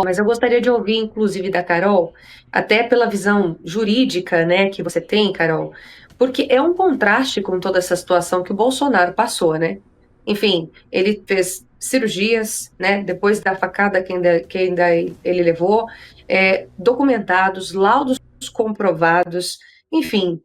Mas eu gostaria de ouvir, inclusive, da Carol, até pela visão jurídica, né, que você tem, Carol, porque é um contraste com toda essa situação que o Bolsonaro passou, né? Enfim, ele fez cirurgias, né, depois da facada que ainda ele levou, documentados, laudos comprovados, enfim,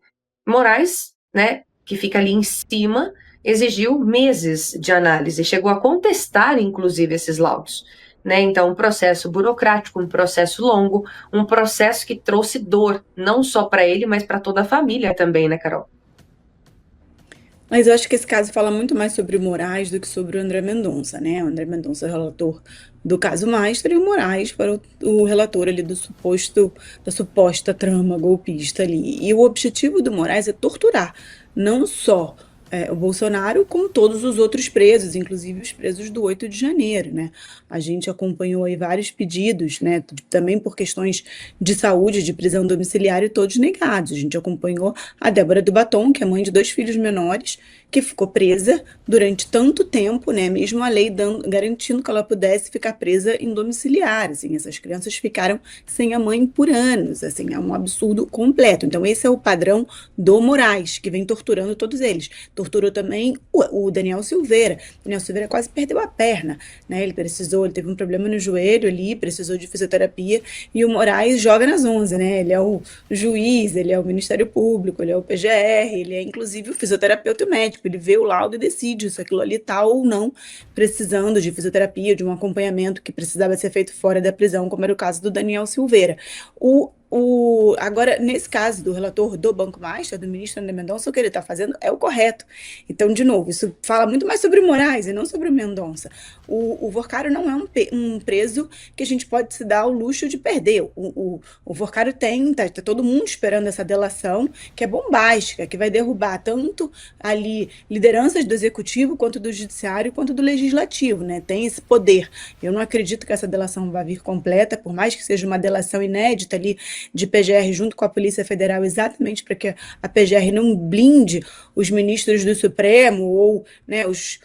Moraes, né, que fica ali em cima, exigiu meses de análise, chegou a contestar, inclusive, esses laudos. Né? Então, um processo burocrático, um processo longo, um processo que trouxe dor, não só para ele, mas para toda a família também, né, Carol? Mas eu acho que esse caso fala muito mais sobre o Moraes do que sobre o André Mendonça, né? O André Mendonça é o relator do caso Mastro e o Moraes para o relator ali da suposta trama golpista ali. E o objetivo do Moraes é torturar não só o Bolsonaro, como todos os outros presos, inclusive os presos do 8 de janeiro, né? A gente acompanhou aí vários pedidos, né? Também por questões de saúde, de prisão domiciliar e todos negados. A gente acompanhou a Débora do Batom, que é mãe de 2 filhos menores, que ficou presa durante tanto tempo, né? Mesmo a lei garantindo que ela pudesse ficar presa em domiciliar, assim, essas crianças ficaram sem a mãe por anos, assim, é um absurdo completo. Então esse é o padrão do Moraes, que vem torturando todos eles. Torturou também o Daniel Silveira. Daniel Silveira quase perdeu a perna, né? Ele teve um problema no joelho ali, precisou de fisioterapia, e o Moraes joga nas 11, né? Ele é o juiz, ele é o Ministério Público, ele é o PGR, ele é inclusive o fisioterapeuta e o médico. Ele vê o laudo e decide se aquilo ali tá ou não precisando de fisioterapia, de um acompanhamento que precisava ser feito fora da prisão, como era o caso do Daniel Silveira. Agora, nesse caso do relator do Banco Master, do ministro André Mendonça, o que ele está fazendo é o correto. Então, de novo, isso fala muito mais sobre o Moraes e não sobre o Mendonça. O Vorcaro não é um preso que a gente pode se dar o luxo de perder. O Vorcaro tá todo mundo esperando essa delação, que é bombástica, que vai derrubar tanto ali lideranças do executivo, quanto do judiciário, quanto do legislativo, né? Tem esse poder. Eu não acredito que essa delação vá vir completa, por mais que seja uma delação inédita ali de PGR junto com a Polícia Federal, exatamente para que a PGR não blinde os ministros do Supremo ou, né, os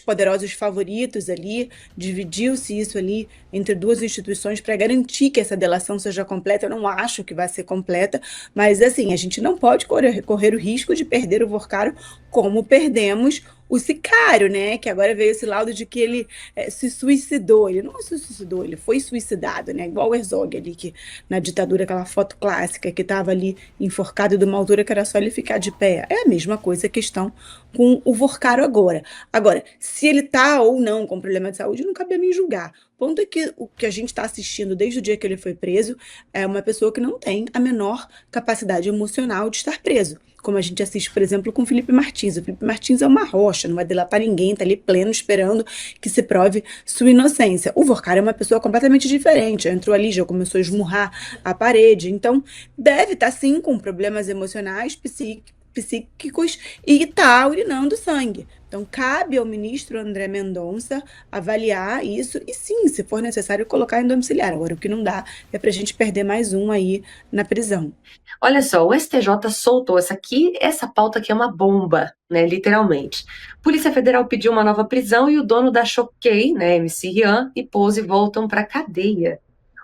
poderosos favoritos ali. Dividiu-se isso ali entre duas instituições para garantir que essa delação seja completa. Eu não acho que vai ser completa, mas assim, a gente não pode correr o risco de perder o Vorcaro como perdemos o Sicário, né? Que agora veio esse laudo de que ele se suicidou. Ele não se suicidou, ele foi suicidado, né? Igual o Herzog ali, que na ditadura, aquela foto clássica que estava ali enforcado de uma altura que era só ele ficar de pé. É a mesma coisa a questão com o Vorcaro agora. Agora, se ele tá ou não com problema de saúde, não cabe a mim julgar. O ponto é que o que a gente está assistindo desde o dia que ele foi preso é uma pessoa que não tem a menor capacidade emocional de estar preso. Como a gente assiste, por exemplo, com o Felipe Martins. O Felipe Martins é uma rocha, não vai delatar ninguém, tá ali pleno esperando que se prove sua inocência. O Vorkar é uma pessoa completamente diferente, entrou ali, já começou a esmurrar a parede, então deve estar sim com problemas emocionais, psíquicos e está urinando sangue. Então, cabe ao ministro André Mendonça avaliar isso e, sim, se for necessário, colocar em domiciliar. Agora, o que não dá é para a gente perder mais um aí na prisão. Olha só, o STJ soltou essa pauta aqui é uma bomba, né, literalmente. Polícia Federal pediu uma nova prisão e o dono da Choquei, né, MC Rian e Pose voltam para cadeia.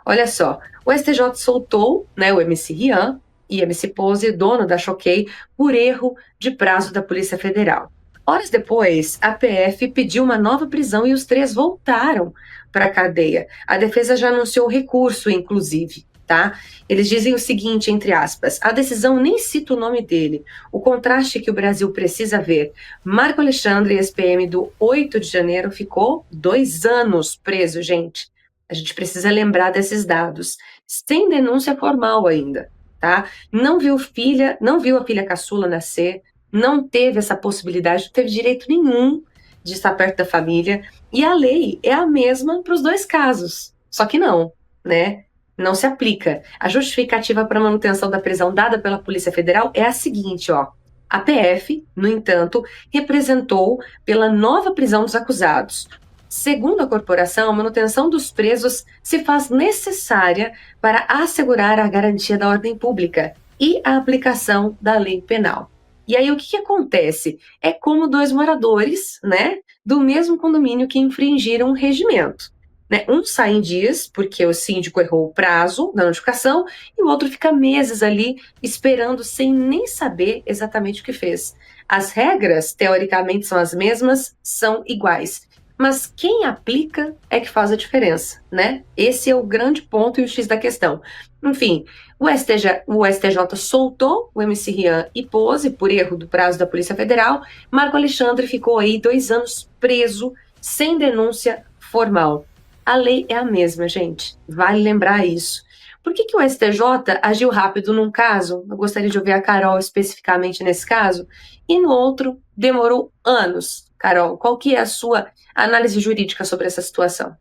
Olha só, o STJ soltou, né, o MC Rian e MC Pose, dono da Choquei, por erro de prazo da Polícia Federal. Horas depois, a PF pediu uma nova prisão e os três voltaram para a cadeia. A defesa já anunciou recurso, inclusive, tá? Eles dizem o seguinte, entre aspas, a decisão nem cita o nome dele. O contraste que o Brasil precisa ver. Marco Alexandre, ex-PM do 8 de janeiro, ficou 2 anos preso, gente. A gente precisa lembrar desses dados. Sem denúncia formal ainda, tá? Não viu a filha caçula nascer, não teve essa possibilidade, não teve direito nenhum de estar perto da família. E a lei é a mesma para os dois casos. Só que não, né? Não se aplica. A justificativa para a manutenção da prisão dada pela Polícia Federal é a seguinte, ó. A PF, no entanto, representou pela nova prisão dos acusados. Segundo a corporação, a manutenção dos presos se faz necessária para assegurar a garantia da ordem pública e a aplicação da lei penal. E aí o que acontece? É como dois moradores, né, do mesmo condomínio que infringiram o regimento. né? Um sai em dias, porque o síndico errou o prazo da notificação, e o outro fica meses ali esperando sem nem saber exatamente o que fez. As regras, teoricamente, são as mesmas, são iguais. Mas quem aplica é que faz a diferença, né? Esse é o grande ponto e o X da questão. Enfim, o STJ soltou o MC Rian e Pose por erro do prazo da Polícia Federal. Marco Alexandre ficou aí 2 anos preso, sem denúncia formal. A lei é a mesma, gente. Vale lembrar isso. Por que o STJ agiu rápido num caso? Eu gostaria de ouvir a Carol especificamente nesse caso. E no outro, demorou anos. Carol, qual que é a sua análise jurídica sobre essa situação?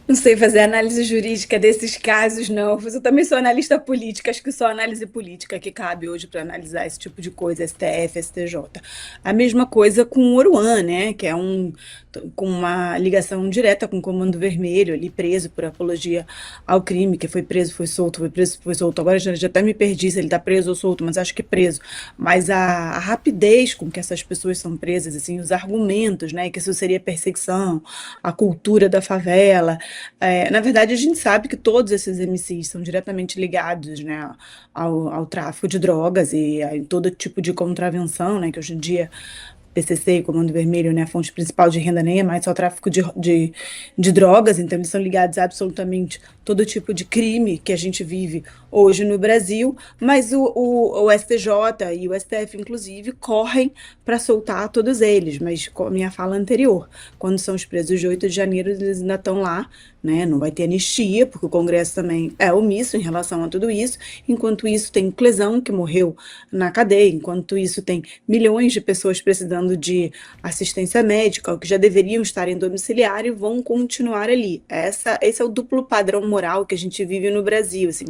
Não sei fazer análise jurídica desses casos, não. Eu também sou analista política, acho que só análise política que cabe hoje para analisar esse tipo de coisa, STF, STJ. A mesma coisa com o Oruan, né, que é com uma ligação direta com o Comando Vermelho, ali preso por apologia ao crime, que foi preso, foi solto, foi preso, foi solto. Agora já até me perdi se ele está preso ou solto, mas acho que preso. Mas a rapidez com que essas pessoas são presas, assim, os argumentos, né, que isso seria perseguição, a cultura da favela. Na verdade, a gente sabe que todos esses MCs são diretamente ligados, né, ao tráfico de drogas e a todo tipo de contravenção, né, que hoje em dia PCC e Comando Vermelho, né, a fonte principal de renda nem é mais só tráfico de drogas, então eles são ligados a absolutamente todo tipo de crime que a gente vive hoje no Brasil, mas o STJ e o STF, inclusive, correm para soltar todos eles, mas com a minha fala anterior, quando são os presos de 8 de janeiro, eles ainda estão lá, né, não vai ter anistia, porque o Congresso também é omisso em relação a tudo isso, enquanto isso tem Clesão, que morreu na cadeia, enquanto isso tem milhões de pessoas precisando de assistência médica, que já deveriam estar em domiciliar e vão continuar ali. Esse é o duplo padrão moral que a gente vive no Brasil, assim,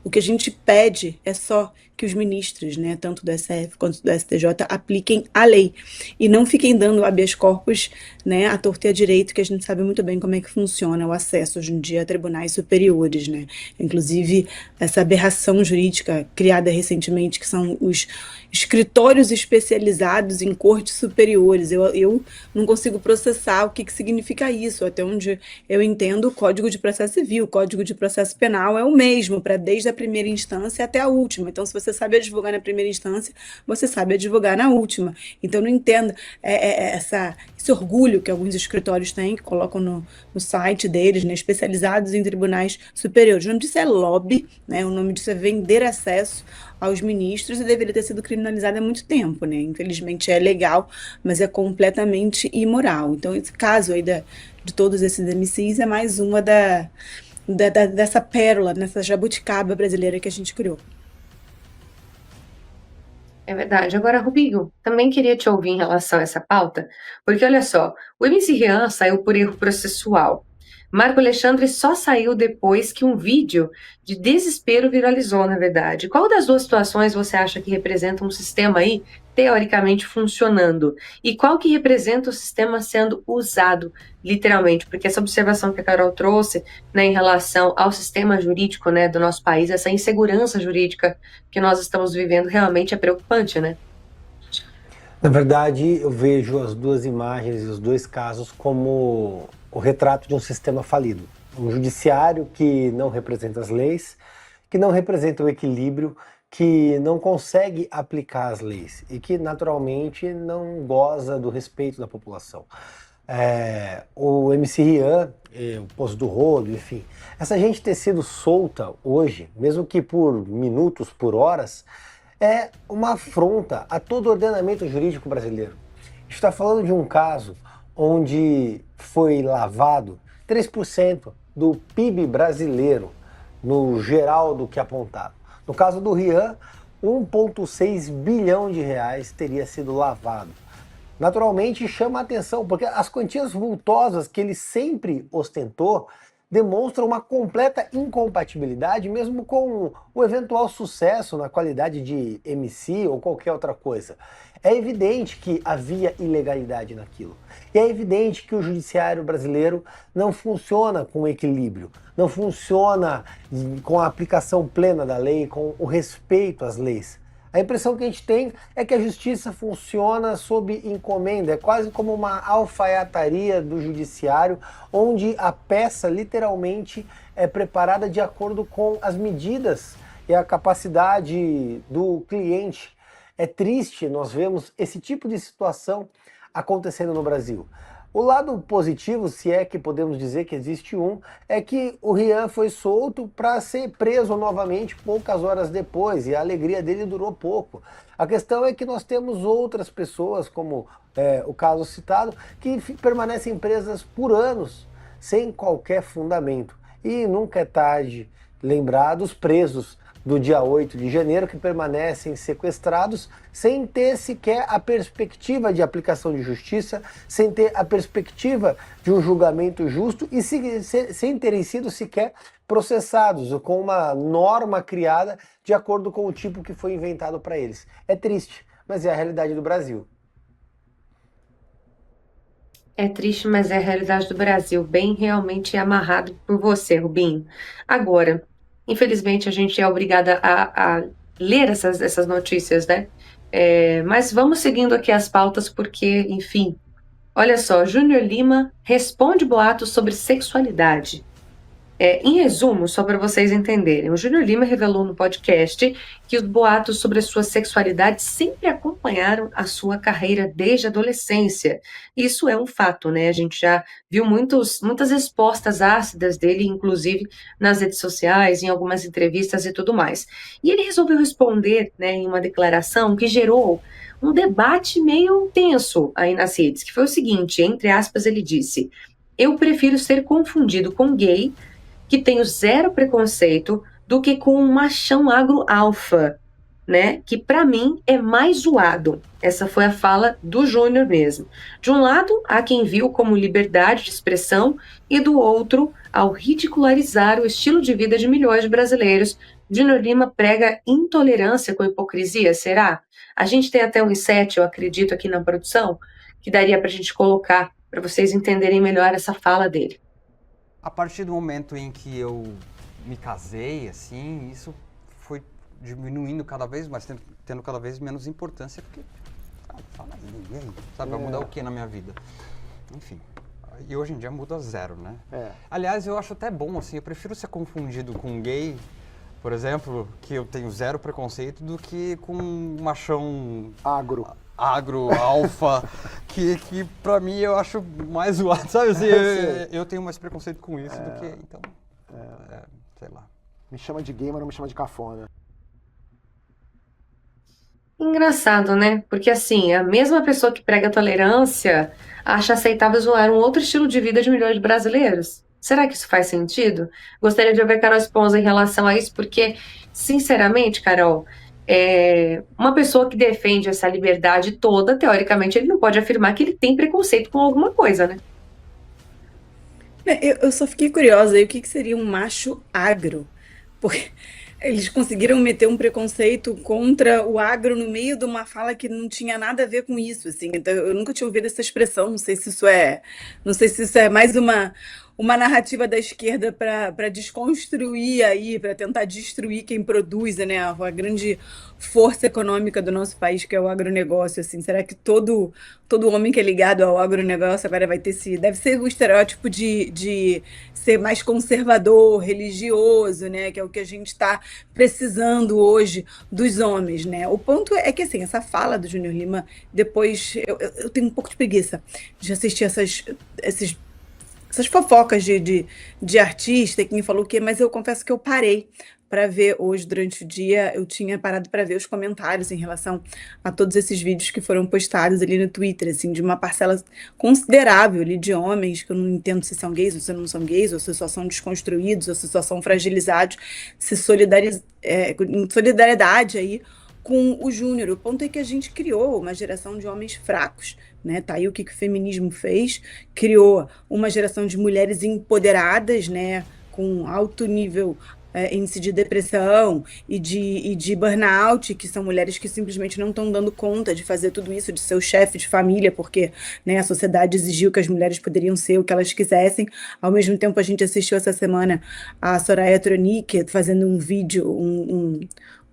o que a gente pede é só que os ministros, né, tanto do STF quanto do STJ, apliquem a lei e não fiquem dando habeas corpus, né, à torta e à direito, que a gente sabe muito bem como é que funciona o acesso hoje em dia a tribunais superiores, né, inclusive essa aberração jurídica criada recentemente, que são os escritórios especializados em cortes superiores. Eu não consigo processar o que significa isso, até onde eu entendo. O Código de Processo Civil, o Código de Processo Penal é o mesmo, para desde a primeira instância até a última. Então, se você sabe advogar na primeira instância, você sabe advogar na última. Então, não entendo esse orgulho que alguns escritórios têm, que colocam no site deles, né, especializados em tribunais superiores. O nome disso é lobby, né, o nome disso é vender acesso aos ministros, e deveria ter sido criminalizado há muito tempo, né? Infelizmente é legal, mas é completamente imoral. Então, esse caso aí de todos esses MCs é mais uma dessa pérola, nessa jabuticaba brasileira que a gente criou. É verdade. Agora, Rubinho, também queria te ouvir em relação a essa pauta, porque olha só, o MC Rian saiu por erro processual. Marco Alexandre só saiu depois que um vídeo de desespero viralizou, na verdade. Qual das duas situações você acha que representa um sistema aí teoricamente funcionando? E qual que representa o sistema sendo usado literalmente? Porque essa observação que a Carol trouxe, né, em relação ao sistema jurídico, né, do nosso país, essa insegurança jurídica que nós estamos vivendo realmente é preocupante, né? Na verdade, eu vejo as duas imagens e os dois casos como o retrato de um sistema falido. Um judiciário que não representa as leis, que não representa o equilíbrio, que não consegue aplicar as leis e que naturalmente não goza do respeito da população. O MC Rian, o Poço do Rodo, enfim, essa gente ter sido solta hoje, mesmo que por minutos, por horas, é uma afronta a todo o ordenamento jurídico brasileiro. A gente está falando de um caso onde foi lavado 3% do PIB brasileiro, no geral do que apontado. No caso do Rian, 1,6 bilhão de reais teria sido lavado. Naturalmente chama a atenção, porque as quantias vultosas que ele sempre ostentou demonstram uma completa incompatibilidade, mesmo com o eventual sucesso na qualidade de MC ou qualquer outra coisa. É evidente que havia ilegalidade naquilo. E é evidente que o judiciário brasileiro não funciona com equilíbrio, não funciona com a aplicação plena da lei, com o respeito às leis. A impressão que a gente tem é que a justiça funciona sob encomenda, é quase como uma alfaiataria do judiciário, onde a peça literalmente é preparada de acordo com as medidas e a capacidade do cliente. É triste nós vemos esse tipo de situação acontecendo no Brasil. O lado positivo, se é que podemos dizer que existe um, é que o Rian foi solto para ser preso novamente poucas horas depois, e a alegria dele durou pouco. A questão é que nós temos outras pessoas, como o caso citado, que permanecem presas por anos, sem qualquer fundamento. E nunca é tarde lembrar dos presos do dia 8 de janeiro, que permanecem sequestrados sem ter sequer a perspectiva de aplicação de justiça, sem ter a perspectiva de um julgamento justo e sem terem sido sequer processados, com uma norma criada de acordo com o tipo que foi inventado para eles. É triste, mas é a realidade do Brasil. É triste, mas é a realidade do Brasil, bem realmente amarrado por você, Rubinho. Agora, infelizmente, a gente é obrigada a ler essas notícias, né? Mas vamos seguindo aqui as pautas, porque, enfim, olha só, Júnior Lima responde boatos sobre sexualidade. Em resumo, só para vocês entenderem, o Júnior Lima revelou no podcast que os boatos sobre a sua sexualidade sempre acompanharam a sua carreira desde a adolescência. Isso é um fato, né? A gente já viu muitas respostas ácidas dele, inclusive nas redes sociais, em algumas entrevistas e tudo mais. E ele resolveu responder, né, em uma declaração que gerou um debate meio tenso aí nas redes, que foi o seguinte, entre aspas, ele disse: "Eu prefiro ser confundido com gay, que tenho zero preconceito, do que com um machão agro alfa, né? Que para mim é mais zoado." Essa foi a fala do Júnior mesmo. De um lado, há quem viu como liberdade de expressão, e do outro, ao ridicularizar o estilo de vida de milhões de brasileiros, Júnior Lima prega intolerância com hipocrisia, será? A gente tem até um inset, eu acredito, aqui na produção, que daria para a gente colocar, para vocês entenderem melhor essa fala dele. A partir do momento em que eu me casei, assim, isso foi diminuindo cada vez mais, tendo cada vez menos importância, porque, fala aí, ninguém, sabe, vai mudar o que na minha vida? Enfim, e hoje em dia muda zero, né? Aliás, eu acho até bom, assim, eu prefiro ser confundido com gay, por exemplo, que eu tenho zero preconceito, do que com um machão agro, alfa, que pra mim eu acho mais zoado, sabe assim, eu tenho mais preconceito com isso do que, então, sei lá. Me chama de gay, mas não me chama de cafona. Engraçado, né? Porque assim, a mesma pessoa que prega tolerância acha aceitável zoar um outro estilo de vida de milhões de brasileiros. Será que isso faz sentido? Gostaria de ouvir Carol Esponza em relação a isso, porque, sinceramente, Carol, uma pessoa que defende essa liberdade toda, teoricamente, ele não pode afirmar que ele tem preconceito com alguma coisa, né? Eu só fiquei curiosa aí, o que seria um macho agro? Porque eles conseguiram meter um preconceito contra o agro no meio de uma fala que não tinha nada a ver com isso, assim. Então, eu nunca tinha ouvido essa expressão, não sei se isso é mais uma narrativa da esquerda para desconstruir aí, para tentar destruir quem produz, né, a grande força econômica do nosso país, que é o agronegócio, assim. Será que todo homem que é ligado ao agronegócio agora vai ter deve ser o estereótipo de ser mais conservador, religioso, né, que é o que a gente está precisando hoje dos homens, né? O ponto é que, assim, essa fala do Júnior Lima, depois, eu tenho um pouco de preguiça de assistir essas fofocas de artista, que me falou o quê, mas eu confesso que eu parei para ver hoje, durante o dia, eu tinha parado para ver os comentários em relação a todos esses vídeos que foram postados ali no Twitter, assim, de uma parcela considerável ali de homens, que eu não entendo se são gays ou se não são gays, ou se só são desconstruídos, ou se só são fragilizados, em solidariedade aí com o Júnior. O ponto é que a gente criou uma geração de homens fracos, né? Tá aí o que o feminismo fez, criou uma geração de mulheres empoderadas, né? Com alto nível, índice de depressão e de burnout, que são mulheres que simplesmente não estão dando conta de fazer tudo isso, de ser o chefe de família, porque, né, a sociedade exigiu que as mulheres poderiam ser o que elas quisessem. Ao mesmo tempo, a gente assistiu essa semana a Soraya Tronic fazendo um vídeo,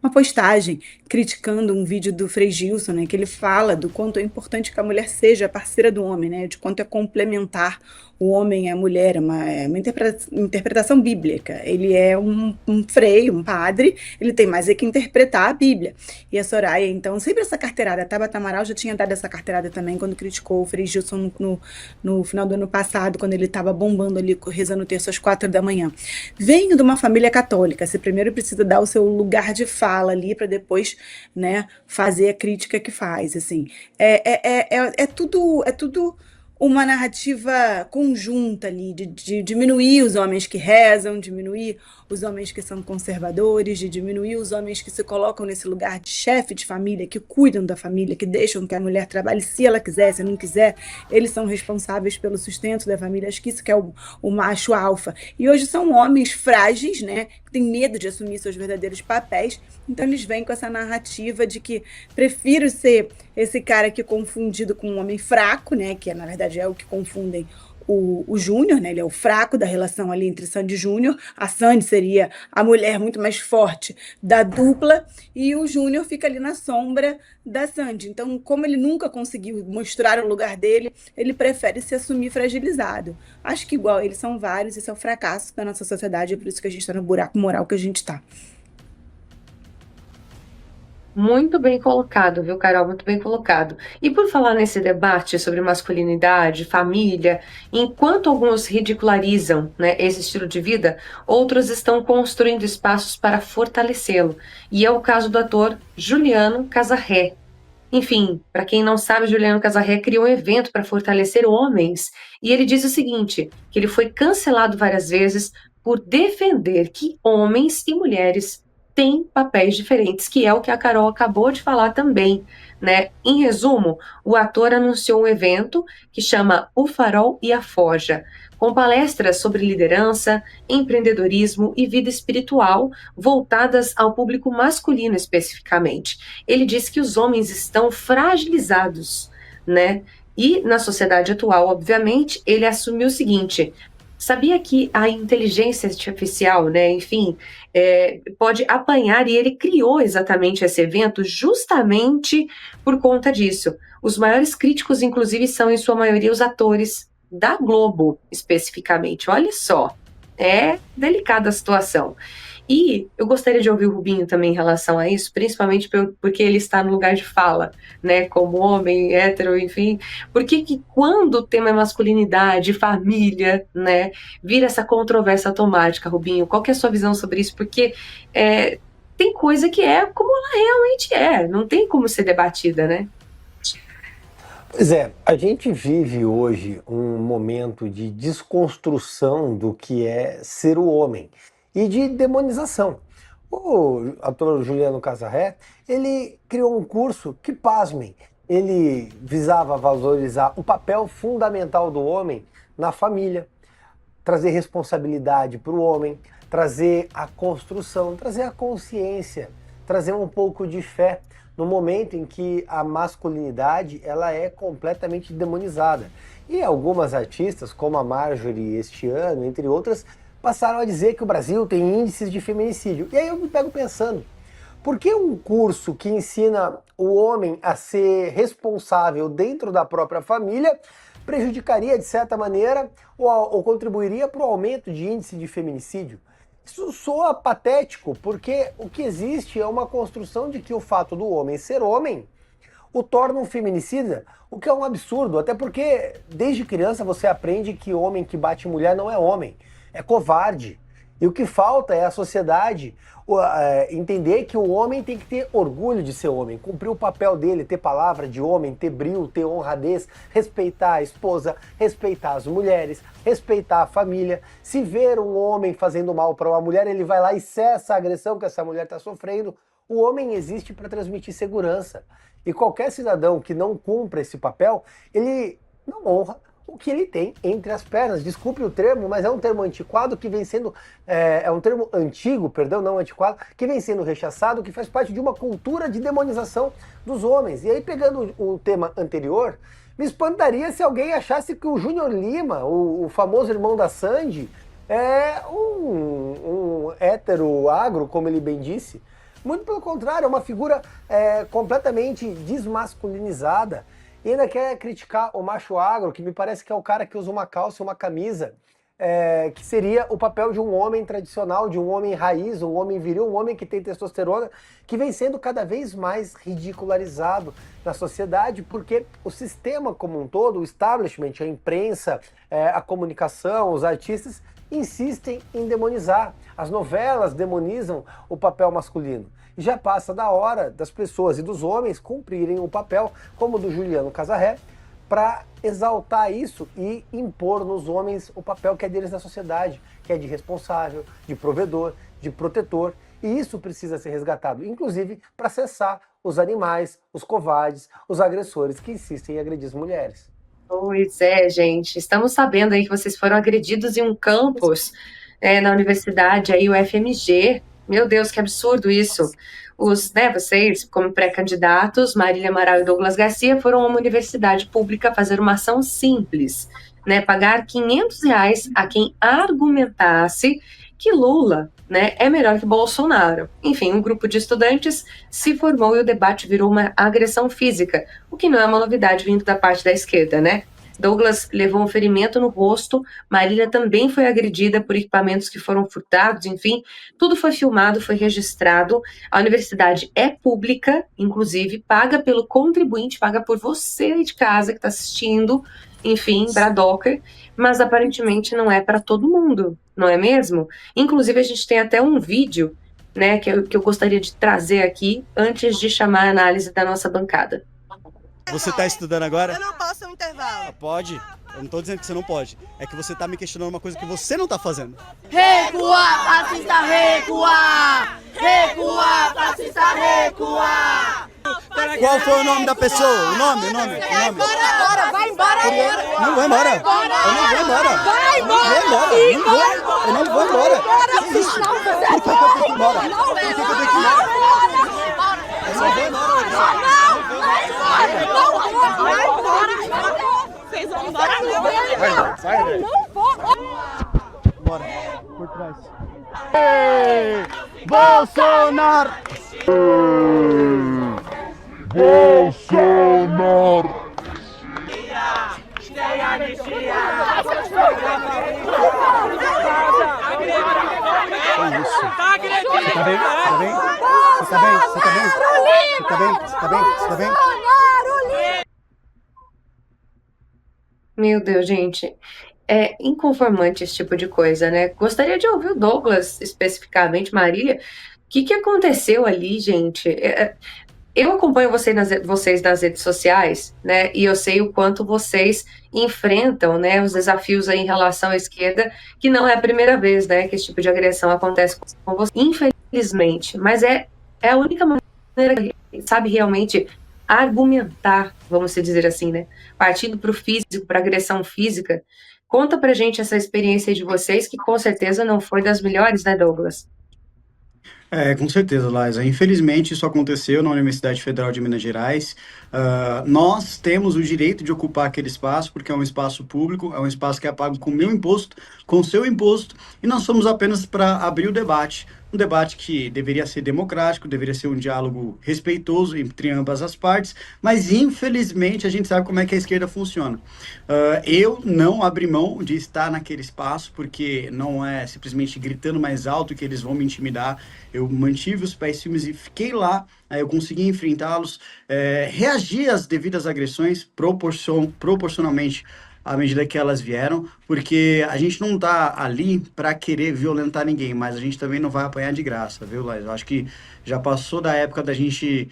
uma postagem criticando um vídeo do Frei Gilson, né, que ele fala do quanto é importante que a mulher seja parceira do homem, né, de quanto é complementar o homem e a mulher, é uma interpretação bíblica. Ele é um frei, um padre, ele tem mais é que interpretar a Bíblia. E a Soraya, então, sempre essa carteirada, a Tabata Amaral já tinha dado essa carteirada também quando criticou o Frei Gilson no final do ano passado, quando ele estava bombando ali, rezando o terço às 4 da manhã. Venho de uma família católica, você primeiro precisa dar o seu lugar de fala ali para depois, né, fazer a crítica que faz, assim. É tudo uma narrativa conjunta ali, de diminuir os homens que rezam, diminuir os homens que são conservadores, de diminuir os homens que se colocam nesse lugar de chefe de família, que cuidam da família, que deixam que a mulher trabalhe se ela quiser, se não quiser, eles são responsáveis pelo sustento da família. Acho que isso que é o macho alfa. E hoje são homens frágeis, né, que têm medo de assumir seus verdadeiros papéis, então eles vêm com essa narrativa de que prefiro ser esse cara aqui confundido com um homem fraco, né, que na verdade é o que confundem o Júnior, né? Ele é o fraco da relação ali entre Sandy e Júnior. A Sandy seria a mulher muito mais forte da dupla e o Júnior fica ali na sombra da Sandy. Então, como ele nunca conseguiu mostrar o lugar dele, ele prefere se assumir fragilizado. Acho que igual eles são vários, esse é o fracasso da nossa sociedade, é por isso que a gente está no buraco moral que a gente está. Muito bem colocado, viu, Carol? Muito bem colocado. E por falar nesse debate sobre masculinidade, família, enquanto alguns ridicularizam, né, esse estilo de vida, outros estão construindo espaços para fortalecê-lo. E é o caso do ator Juliano Casarré. Enfim, para quem não sabe, Juliano Casarré criou um evento para fortalecer homens. E ele diz o seguinte, que ele foi cancelado várias vezes por defender que homens e mulheres têm papéis diferentes, que é o que a Carol acabou de falar também, né? Em resumo, o ator anunciou um evento que chama O Farol e a Forja, com palestras sobre liderança, empreendedorismo e vida espiritual voltadas ao público masculino especificamente. Ele disse que os homens estão fragilizados, né? E na sociedade atual, obviamente, ele assumiu o seguinte: sabia que a inteligência artificial, né, enfim, pode apanhar, e ele criou exatamente esse evento justamente por conta disso. Os maiores críticos, inclusive, são em sua maioria os atores da Globo, especificamente. Olha só, é delicada a situação. E eu gostaria de ouvir o Rubinho também em relação a isso, principalmente porque ele está no lugar de fala, né, como homem, hétero, enfim. Porque que quando o tema é masculinidade, família, né, vira essa controvérsia automática, Rubinho? Qual que é a sua visão sobre isso? Porque tem coisa que é como ela realmente é, não tem como ser debatida, né? Pois é, a gente vive hoje um momento de desconstrução do que é ser o homem e de demonização. O ator Juliano Casarré, ele criou um curso que, pasmem, ele visava valorizar o papel fundamental do homem na família, trazer responsabilidade para o homem, trazer a construção, trazer a consciência, trazer um pouco de fé no momento em que a masculinidade ela é completamente demonizada. E algumas artistas, como a Marjorie este ano, entre outras, passaram a dizer que o Brasil tem índices de feminicídio. E aí eu me pego pensando, por que um curso que ensina o homem a ser responsável dentro da própria família prejudicaria, de certa maneira, ou contribuiria para o aumento de índice de feminicídio? Isso soa patético, porque o que existe é uma construção de que o fato do homem ser homem o torna um feminicida, o que é um absurdo, até porque desde criança você aprende que homem que bate mulher não é homem, é covarde. E o que falta é a sociedade entender que o homem tem que ter orgulho de ser homem, cumprir o papel dele, ter palavra de homem, ter brio, ter honradez, respeitar a esposa, respeitar as mulheres, respeitar a família. Se ver um homem fazendo mal para uma mulher, ele vai lá e cessa a agressão que essa mulher está sofrendo. O homem existe para transmitir segurança. E qualquer cidadão que não cumpra esse papel, ele não honra o que ele tem entre as pernas. Desculpe o termo, mas é um termo antiquado que vem sendo, é um termo antigo, perdão, não antiquado, que vem sendo rechaçado, que faz parte de uma cultura de demonização dos homens. E aí, pegando o tema anterior, me espantaria se alguém achasse que o Júnior Lima, o famoso irmão da Sandy, é um hétero agro, como ele bem disse. Muito pelo contrário, é uma figura completamente desmasculinizada. E ainda quer criticar o macho agro, que me parece que é o cara que usa uma calça e uma camisa, que seria o papel de um homem tradicional, de um homem raiz, um homem viril, um homem que tem testosterona, que vem sendo cada vez mais ridicularizado na sociedade, porque o sistema como um todo, o establishment, a imprensa, a comunicação, os artistas, insistem em demonizar. As novelas demonizam o papel masculino. E já passa da hora das pessoas e dos homens cumprirem o papel, como o do Juliano Casarré, para exaltar isso e impor nos homens o papel que é deles na sociedade, que é de responsável, de provedor, de protetor. E isso precisa ser resgatado, inclusive para cessar os animais, os covardes, os agressores que insistem em agredir as mulheres. Pois é, gente. Estamos sabendo aí que vocês foram agredidos em um campus na universidade, aí o FMG. Meu Deus, que absurdo isso. Vocês, como pré-candidatos, Marília Amaral e Douglas Garcia, foram a uma universidade pública fazer uma ação simples, pagar R$ 500 a quem argumentasse que Lula, é melhor que Bolsonaro. Enfim, um grupo de estudantes se formou e o debate virou uma agressão física, o que não é uma novidade vindo da parte da esquerda, Douglas levou um ferimento no rosto, Marília também foi agredida por equipamentos que foram furtados, enfim, tudo foi filmado, foi registrado. A universidade é pública, inclusive, paga pelo contribuinte, paga por você aí de casa que está assistindo, enfim, Bradocker, mas aparentemente não é para todo mundo, não é mesmo? Inclusive, a gente tem até um vídeo, que eu gostaria de trazer aqui antes de chamar a análise da nossa bancada. Você está estudando agora? Eu não posso um intervalo. Pode. Eu não estou dizendo que você não pode. É que você está me questionando uma coisa que você não está fazendo. Recua, fascista, recua! Recua, fascista, recua! Qual foi o nome da pessoa? O nome? Vai embora, vai embora! Não vou embora. Eu não vou embora. Vai embora! Eu não vou embora. Que isso? Por que eu tenho que ir embora? Por que eu tenho que ir embora? Eu não vou embora. Vocês vão embora, Sai, velho. não vou! Bora. Por trás. Bolsonaro! Bolsonaro! Tá agredindo. Você tá bem? Tá bem? Você tá bem? Você tá bem? Você tá bem? Você tá bem? Você tá bem? Meu Deus, gente, é inconformante esse tipo de coisa, Gostaria de ouvir o Douglas, especificamente, Marília. O que aconteceu ali, gente? Eu acompanho vocês nas redes sociais, e eu sei o quanto vocês enfrentam, os desafios aí em relação à esquerda, que não é a primeira vez, que esse tipo de agressão acontece com vocês, infelizmente, mas é a única maneira que sabe realmente argumentar, vamos dizer assim, partindo para o físico, para agressão física. Conta pra gente essa experiência de vocês, que com certeza não foi das melhores, Douglas? Com certeza, Laisa. Infelizmente, isso aconteceu na Universidade Federal de Minas Gerais. Nós temos o direito de ocupar aquele espaço, porque é um espaço público, é um espaço que é pago com o meu imposto, com o seu imposto, e nós somos apenas para abrir o debate. Um debate que deveria ser democrático, deveria ser um diálogo respeitoso entre ambas as partes, mas infelizmente a gente sabe como é que a esquerda funciona. Eu não abri mão de estar naquele espaço, porque não é simplesmente gritando mais alto que eles vão me intimidar. Eu mantive os pés firmes e fiquei lá, eu consegui enfrentá-los, reagir às devidas agressões proporcionalmente à medida que elas vieram, porque a gente não tá ali para querer violentar ninguém, mas a gente também não vai apanhar de graça, viu, Laís? Eu acho que já passou da época da gente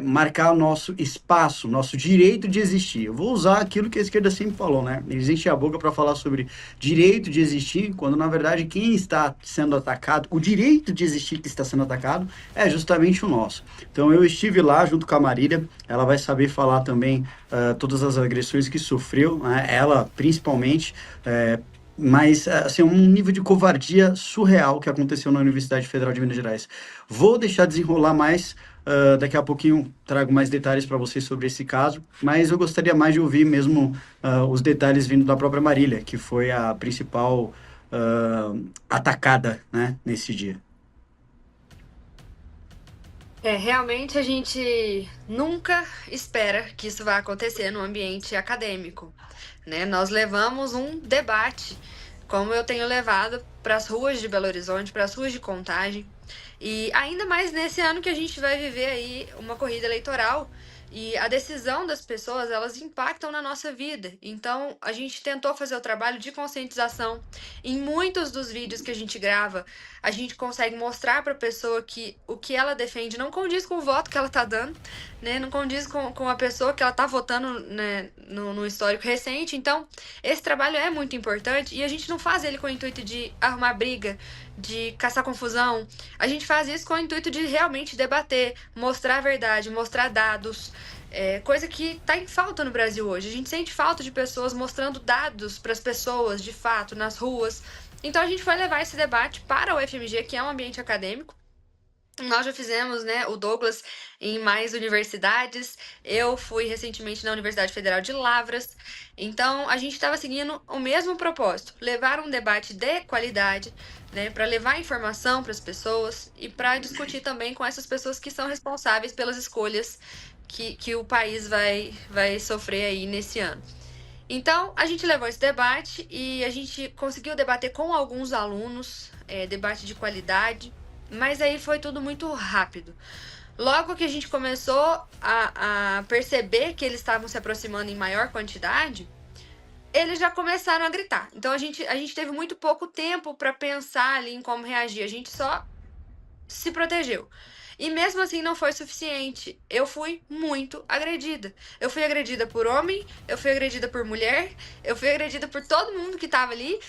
marcar o nosso espaço, nosso direito de existir. Eu vou usar aquilo que a esquerda sempre falou, Eles enchem a boca para falar sobre direito de existir, quando na verdade quem está sendo atacado, o direito de existir que está sendo atacado, é justamente o nosso. Então eu estive lá junto com a Marília, ela vai saber falar também todas as agressões que sofreu, ela principalmente, mas assim, um nível de covardia surreal que aconteceu na Universidade Federal de Minas Gerais. Vou deixar desenrolar mais, daqui a pouquinho trago mais detalhes para vocês sobre esse caso, mas eu gostaria mais de ouvir mesmo os detalhes vindo da própria Marília, que foi a principal atacada, nesse dia. Realmente a gente nunca espera que isso vá acontecer no ambiente acadêmico, né? Nós levamos um debate, como eu tenho levado para as ruas de Belo Horizonte, para as ruas de Contagem, e ainda mais nesse ano que a gente vai viver aí uma corrida eleitoral. E a decisão das pessoas, elas impactam na nossa vida. Então, a gente tentou fazer o trabalho de conscientização. Em muitos dos vídeos que a gente grava, a gente consegue mostrar para a pessoa que o que ela defende não condiz com o voto que ela está dando, né? Não condiz com a pessoa que ela está votando, né, no histórico recente. Então, esse trabalho é muito importante e a gente não faz ele com o intuito de arrumar briga, de caçar confusão. A gente faz isso com o intuito de realmente debater, mostrar a verdade, mostrar dados. Coisa que está em falta no Brasil hoje. A gente sente falta de pessoas mostrando dados para as pessoas, de fato, nas ruas. Então a gente foi levar esse debate para o UFMG, que é um ambiente acadêmico. Nós já fizemos, né, o Douglas em mais universidades. Eu fui recentemente na Universidade Federal de Lavras. Então a gente estava seguindo o mesmo propósito: levar um debate de qualidade, né, para levar informação para as pessoas e para discutir também com essas pessoas que são responsáveis pelas escolhas que o país vai sofrer aí nesse ano. Então, a gente levou esse debate e a gente conseguiu debater com alguns alunos, debate de qualidade, mas aí foi tudo muito rápido. Logo que a gente começou a perceber que eles estavam se aproximando em maior quantidade, eles já começaram a gritar. Então, a gente teve muito pouco tempo para pensar ali em como reagir. A gente só se protegeu. E mesmo assim não foi suficiente. Eu fui muito agredida. Eu fui agredida por homem, eu fui agredida por mulher, eu fui agredida por todo mundo que tava ali.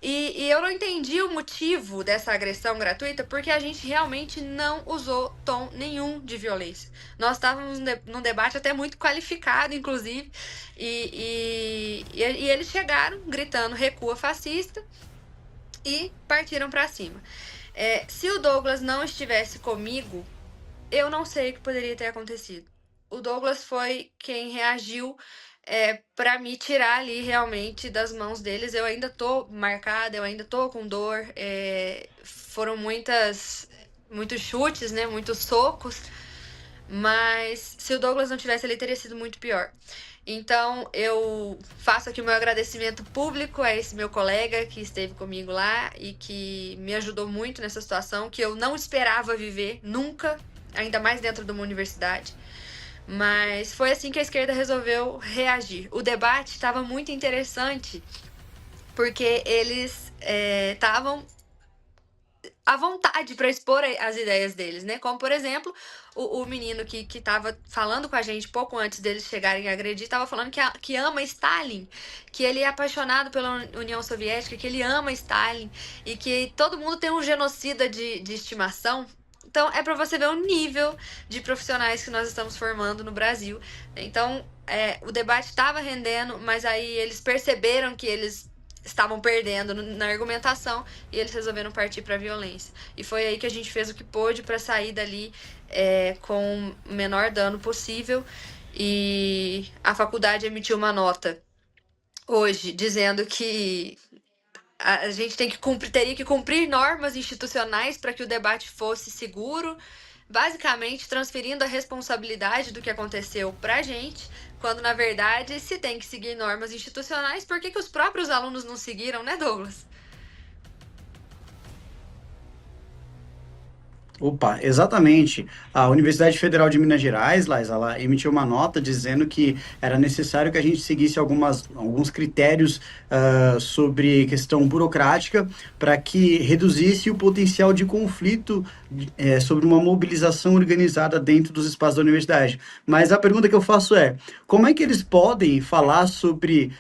E eu não entendi o motivo dessa agressão gratuita, porque a gente realmente não usou tom nenhum de violência. Nós estávamos num debate até muito qualificado, inclusive, e eles chegaram gritando "recua fascista" e partiram para cima. Se o Douglas não estivesse comigo, eu não sei o que poderia ter acontecido. O Douglas foi quem reagiu para me tirar ali realmente das mãos deles. Eu ainda tô marcada, eu ainda tô com dor. Foram muitos chutes, né? Muitos socos. Mas se o Douglas não tivesse, ele teria sido muito pior. Então, eu faço aqui o meu agradecimento público a esse meu colega que esteve comigo lá e que me ajudou muito nessa situação, que eu não esperava viver nunca, ainda mais dentro de uma universidade. Mas foi assim que a esquerda resolveu reagir. O debate estava muito interessante, porque eles estavam à vontade para expor as ideias deles, né? Como, por exemplo, o menino que estava falando com a gente pouco antes deles chegarem a agredir, estava falando que ama Stalin, que ele é apaixonado pela União Soviética, que ele ama Stalin e que todo mundo tem um genocida de estimação. Então, é para você ver o nível de profissionais que nós estamos formando no Brasil. Então, o debate estava rendendo, mas aí eles perceberam que eles estavam perdendo na argumentação e eles resolveram partir para a violência. E foi aí que a gente fez o que pôde para sair dali com o menor dano possível. E a faculdade emitiu uma nota hoje dizendo que a gente teria que cumprir normas institucionais para que o debate fosse seguro, basicamente transferindo a responsabilidade do que aconteceu para a gente, quando na verdade se tem que seguir normas institucionais. Por que os próprios alunos não seguiram, né, Douglas? Opa, exatamente. A Universidade Federal de Minas Gerais, Laís, ela emitiu uma nota dizendo que era necessário que a gente seguisse alguns critérios sobre questão burocrática para que reduzisse o potencial de conflito sobre uma mobilização organizada dentro dos espaços da universidade. Mas a pergunta que eu faço é, como é que eles podem falar sobre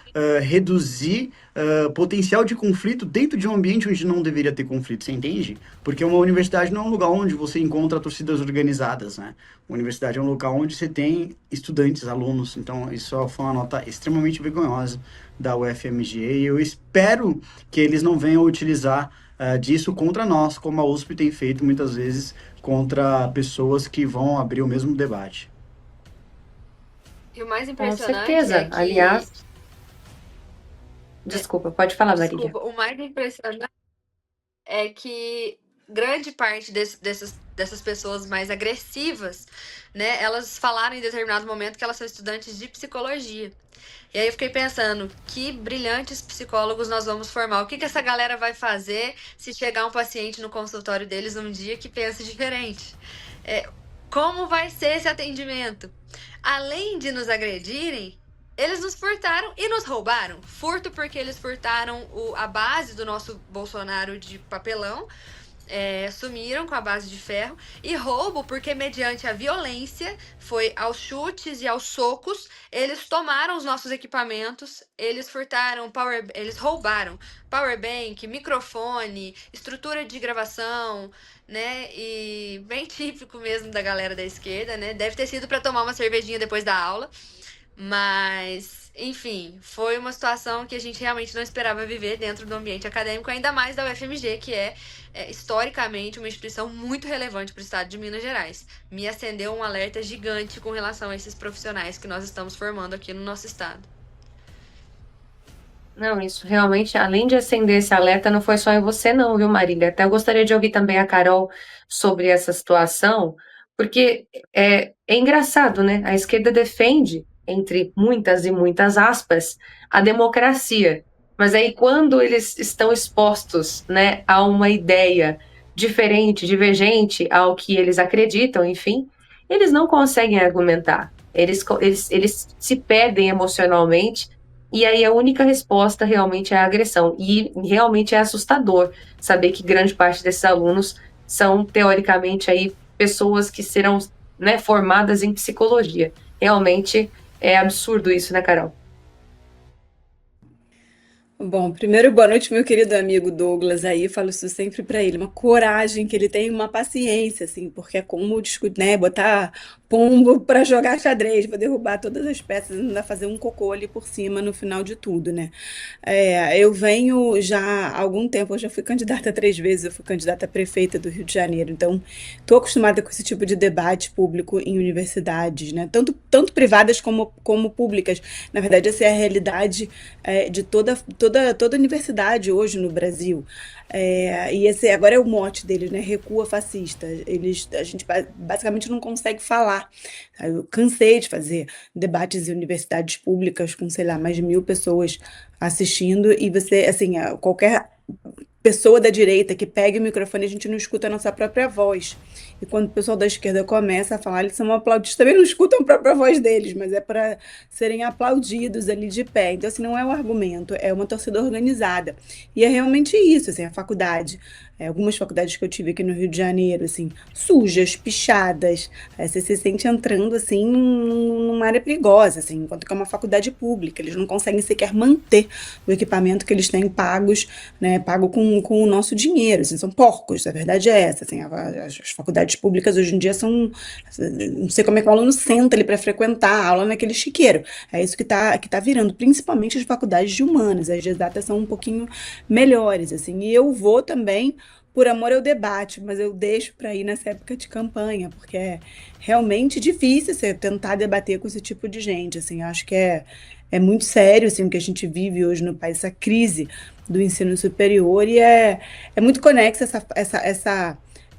reduzir potencial de conflito dentro de um ambiente onde não deveria ter conflito, você entende? Porque uma universidade não é um lugar onde você encontra torcidas organizadas, né? Uma universidade é um local onde você tem estudantes, alunos. Então, isso foi uma nota extremamente vergonhosa da UFMG e eu espero que eles não venham utilizar disso contra nós, como a USP tem feito muitas vezes contra pessoas que vão abrir o mesmo debate. E o mais Com impressionante certeza. é que... Aliás, desculpa, pode falar, Marília. Desculpa, o mais impressionante é que grande parte dessas dessas pessoas mais agressivas, né, elas falaram em determinado momento que elas são estudantes de psicologia. E aí eu fiquei pensando, que brilhantes psicólogos nós vamos formar. O que essa galera vai fazer se chegar um paciente no consultório deles um dia que pensa diferente? Como vai ser esse atendimento? Além de nos agredirem, eles nos furtaram e nos roubaram. Furto porque eles furtaram a base do nosso Bolsonaro de papelão, sumiram com a base de ferro, e roubo porque, mediante a violência, foi aos chutes e aos socos, eles tomaram os nossos equipamentos, eles furtaram, eles roubaram powerbank, microfone, estrutura de gravação, né, e bem típico mesmo da galera da esquerda, né, deve ter sido para tomar uma cervejinha depois da aula, mas, enfim, foi uma situação que a gente realmente não esperava viver dentro do ambiente acadêmico, ainda mais da UFMG, que é historicamente uma instituição muito relevante para o estado de Minas Gerais. Me acendeu um alerta gigante com relação a esses profissionais que nós estamos formando aqui no nosso estado. Não, isso realmente, além de acender esse alerta, não foi só em você não, viu, Marília? Até eu gostaria de ouvir também a Carol sobre essa situação, porque é engraçado, né? A esquerda defende, entre muitas e muitas aspas, a democracia. Mas aí, quando eles estão expostos, né, a uma ideia diferente, divergente ao que eles acreditam, enfim, eles não conseguem argumentar. Eles se perdem emocionalmente, e aí a única resposta realmente é a agressão. E realmente é assustador saber que grande parte desses alunos são, teoricamente, aí, pessoas que serão, né, formadas em psicologia. Realmente é absurdo isso, né, Carol? Bom, primeiro, boa noite, meu querido amigo Douglas. Aí falo isso sempre para ele, uma coragem que ele tem, uma paciência, assim, porque é como né, botar pombo para jogar xadrez, para derrubar todas as peças, e ainda fazer um cocô ali por cima no final de tudo, né? Eu venho já há algum tempo, eu já fui candidata 3 vezes, eu fui candidata a prefeita do Rio de Janeiro, então estou acostumada com esse tipo de debate público em universidades, né? Tanto privadas como públicas. Na verdade, essa é a realidade de toda universidade hoje no Brasil. E esse agora é o mote deles, né? Recua fascista. A gente basicamente não consegue falar. Eu cansei de fazer debates em universidades públicas com, sei lá, mais de 1.000 pessoas assistindo, e você, assim, qualquer pessoa da direita que pegue o microfone, a gente não escuta a nossa própria voz. E quando o pessoal da esquerda começa a falar, eles são aplaudidos, também não escutam a própria voz deles, mas é para serem aplaudidos ali de pé. Então, assim, não é um argumento, é uma torcida organizada. E é realmente isso, assim, a faculdade. Algumas faculdades que eu tive aqui no Rio de Janeiro, assim, sujas, pichadas, você se sente entrando, assim, numa área perigosa, assim, enquanto que é uma faculdade pública, eles não conseguem sequer manter o equipamento que eles têm pagos, né, pago com o nosso dinheiro, assim, são porcos, a verdade é essa, assim, as faculdades públicas hoje em dia são, não sei como é que o aluno senta ali para frequentar a aula naquele chiqueiro, é isso que tá virando, principalmente as faculdades de humanas, as de exatas são um pouquinho melhores, assim, e eu vou também por amor ao debate, mas eu deixo para ir nessa época de campanha, porque é realmente difícil você tentar debater com esse tipo de gente, assim, eu acho que é muito sério, assim, o que a gente vive hoje no país, essa crise do ensino superior, e é muito conexa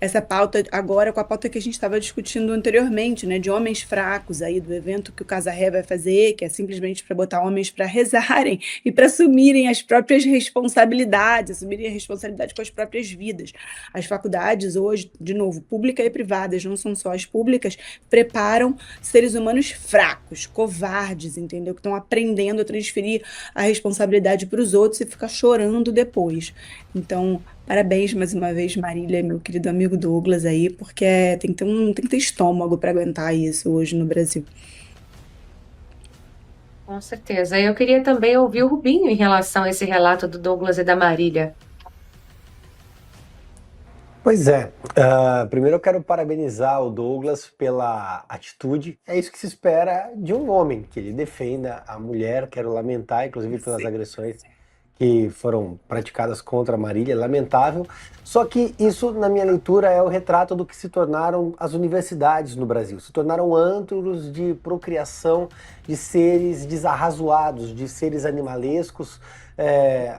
essa pauta agora com a pauta que a gente estava discutindo anteriormente, né, de homens fracos aí do evento que o Casa Ré vai fazer, que é simplesmente para botar homens para rezarem e para assumirem as próprias responsabilidades, assumirem a responsabilidade com as próprias vidas. As faculdades hoje, de novo, públicas e privadas, não são só as públicas, preparam seres humanos fracos, covardes, entendeu? Que estão aprendendo a transferir a responsabilidade para os outros e ficar chorando depois. Então, parabéns mais uma vez, Marília, meu querido amigo Douglas aí, porque tem que ter estômago para aguentar isso hoje no Brasil. Com certeza. Eu queria também ouvir o Rubinho em relação a esse relato do Douglas e da Marília. Pois é, primeiro eu quero parabenizar o Douglas pela atitude. É isso que se espera de um homem, que ele defenda a mulher. Quero lamentar, inclusive, pelas agressões que foram praticadas contra a Marília, é lamentável. Só que isso, na minha leitura, é o retrato do que se tornaram as universidades no Brasil. Se tornaram antros de procriação de seres desarrazoados, de seres animalescos.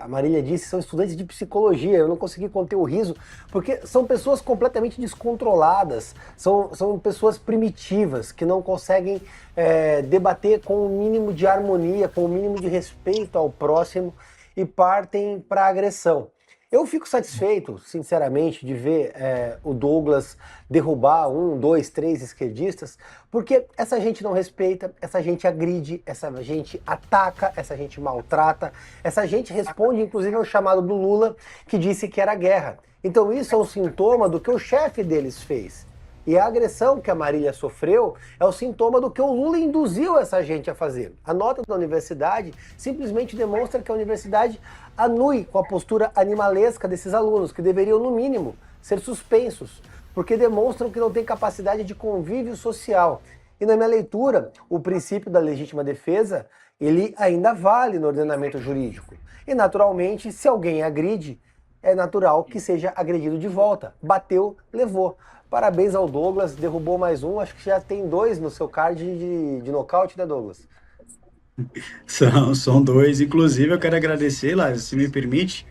A Marília disse, são estudantes de psicologia, eu não consegui conter o riso, porque são pessoas completamente descontroladas, são pessoas primitivas, que não conseguem debater com o mínimo de harmonia, com o mínimo de respeito ao próximo, e partem para a agressão. Eu fico satisfeito, sinceramente, de ver o Douglas derrubar 1, 2, 3 esquerdistas, porque essa gente não respeita, essa gente agride, essa gente ataca, essa gente maltrata, essa gente responde inclusive ao chamado do Lula, que disse que era guerra. Então isso é um sintoma do que o chefe deles fez. E a agressão que a Marília sofreu é o sintoma do que o Lula induziu essa gente a fazer. A nota da universidade simplesmente demonstra que a universidade anui com a postura animalesca desses alunos, que deveriam, no mínimo, ser suspensos, porque demonstram que não têm capacidade de convívio social. E na minha leitura, o princípio da legítima defesa, ele ainda vale no ordenamento jurídico. E, naturalmente, se alguém agride, é natural que seja agredido de volta. Bateu, levou. Parabéns ao Douglas, derrubou mais um, acho que já tem 2 no seu card de nocaute, né, Douglas? São 2, inclusive eu quero agradecer, Laís, se me permite,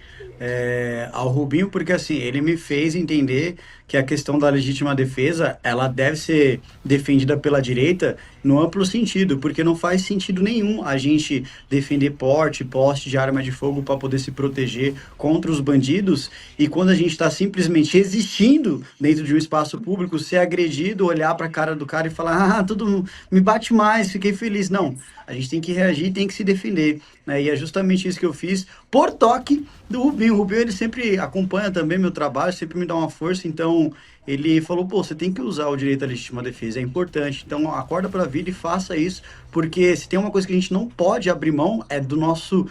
ao Rubinho, porque assim, ele me fez entender que a questão da legítima defesa, ela deve ser defendida pela direita no amplo sentido, porque não faz sentido nenhum a gente defender poste de arma de fogo para poder se proteger contra os bandidos, e quando a gente está simplesmente existindo dentro de um espaço público, ser agredido, olhar para a cara do cara e falar, tudo me bate mais, fiquei feliz. Não, a gente tem que reagir, tem que se defender, né? E é justamente isso que eu fiz por toque do Rubinho. O Rubinho, ele sempre acompanha também meu trabalho, sempre me dá uma força, então ele falou, você tem que usar o direito à legítima defesa, é importante, então acorda para a vida e faça isso, porque se tem uma coisa que a gente não pode abrir mão, é do nosso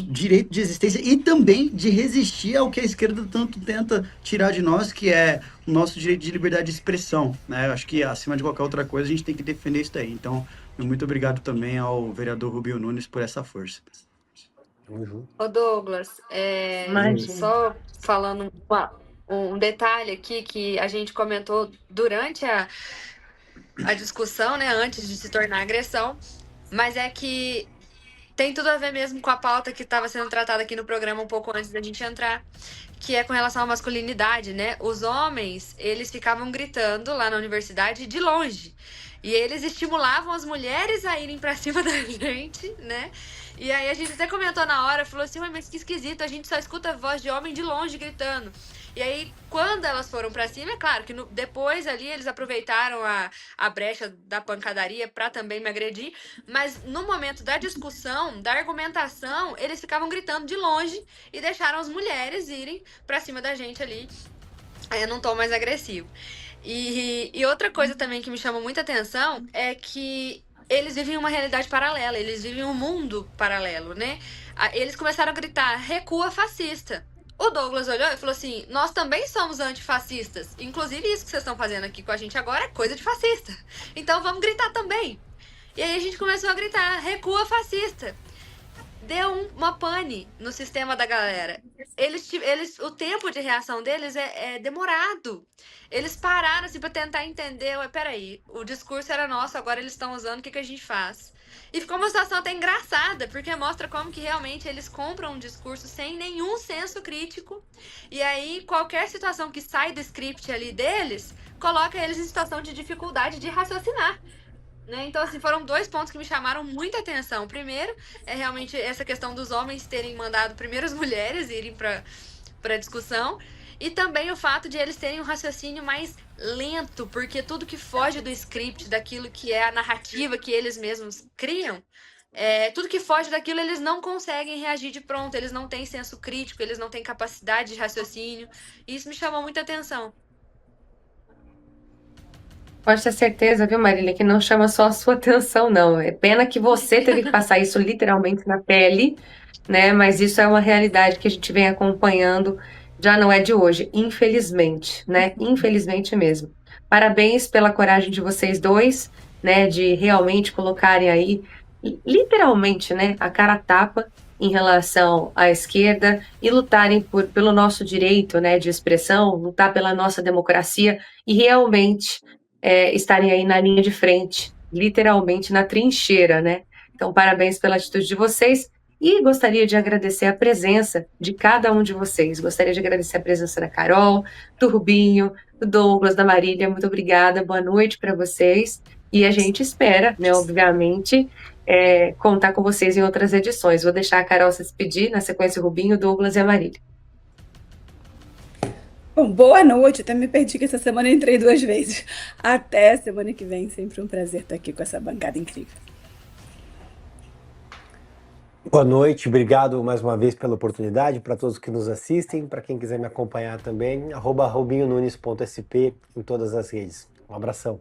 direito de existência e também de resistir ao que a esquerda tanto tenta tirar de nós, que é o nosso direito de liberdade de expressão, né? Eu acho que acima de qualquer outra coisa a gente tem que defender isso daí. Então, muito obrigado também ao vereador Rubinho Nunes por essa força. Ô Douglas, só falando um detalhe aqui que a gente comentou durante a discussão, né, antes de se tornar agressão, mas é que tem tudo a ver mesmo com a pauta que estava sendo tratada aqui no programa um pouco antes da gente entrar, que é com relação à masculinidade, né? Os homens, eles ficavam gritando lá na universidade de longe, e eles estimulavam as mulheres a irem pra cima da gente, né? E aí a gente até comentou na hora, falou assim, mas que esquisito, a gente só escuta a voz de homem de longe gritando. E aí, quando elas foram pra cima, é claro que depois ali eles aproveitaram a brecha da pancadaria pra também me agredir, mas no momento da discussão, da argumentação, eles ficavam gritando de longe e deixaram as mulheres irem pra cima da gente ali, num tom mais agressivo. E outra coisa também que me chama muita atenção é que eles vivem uma realidade paralela, eles vivem um mundo paralelo, né? Eles começaram a gritar, recua fascista. O Douglas olhou e falou assim, nós também somos antifascistas. Inclusive isso que vocês estão fazendo aqui com a gente agora é coisa de fascista. Então vamos gritar também. E aí a gente começou a gritar, recua fascista. Deu uma pane no sistema da galera. O tempo de reação deles é demorado. Eles pararam assim pra tentar entender, peraí, o discurso era nosso, agora eles estão usando, o que a gente faz? E ficou uma situação até engraçada, porque mostra como que realmente eles compram um discurso sem nenhum senso crítico. E aí, qualquer situação que sai do script ali deles, coloca eles em situação de dificuldade de raciocinar. Né? Então, assim, foram 2 pontos que me chamaram muita atenção. O primeiro é realmente essa questão dos homens terem mandado primeiro as mulheres irem para discussão. E também o fato de eles terem um raciocínio mais lento, porque tudo que foge do script, daquilo que é a narrativa que eles mesmos criam, tudo que foge daquilo eles não conseguem reagir de pronto, eles não têm senso crítico, eles não têm capacidade de raciocínio. E isso me chamou muita atenção. Pode ter certeza, viu, Marília, que não chama só a sua atenção, não. É pena que você teve que passar isso literalmente na pele, né? Mas isso é uma realidade que a gente vem acompanhando, já não é de hoje, infelizmente, né? Infelizmente mesmo. Parabéns pela coragem de vocês dois, né? De realmente colocarem aí, literalmente, né? A cara a tapa em relação à esquerda e lutarem pelo nosso direito, né, de expressão, lutar pela nossa democracia e realmente estarem aí na linha de frente, literalmente na trincheira, né? Então, parabéns pela atitude de vocês e gostaria de agradecer a presença de cada um de vocês. Gostaria de agradecer a presença da Carol, do Rubinho, do Douglas, da Marília. Muito obrigada, boa noite para vocês. E a gente espera, né, obviamente, contar com vocês em outras edições. Vou deixar a Carol se despedir, na sequência o Rubinho, o Douglas e a Marília. Bom, boa noite. Até me perdi que essa semana eu entrei 2 vezes. Até semana que vem. Sempre um prazer estar aqui com essa bancada incrível. Boa noite, obrigado mais uma vez pela oportunidade, para todos que nos assistem, para quem quiser me acompanhar também, @robinhonunes.sp em todas as redes. Um abração.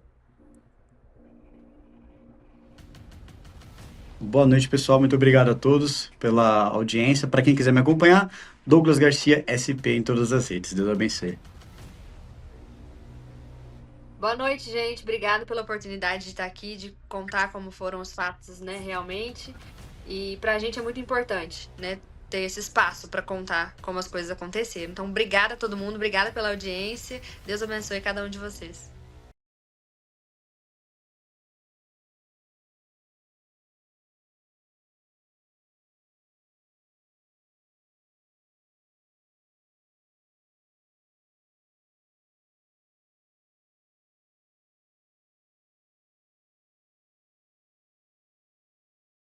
Boa noite, pessoal. Muito obrigado a todos pela audiência. Para quem quiser me acompanhar, Douglas Garcia SP em todas as redes. Deus abençoe. Boa noite, gente. Obrigada pela oportunidade de estar aqui, de contar como foram os fatos, né, realmente. E pra gente é muito importante, né, ter esse espaço para contar como as coisas aconteceram. Então, obrigada a todo mundo, obrigada pela audiência. Deus abençoe cada um de vocês.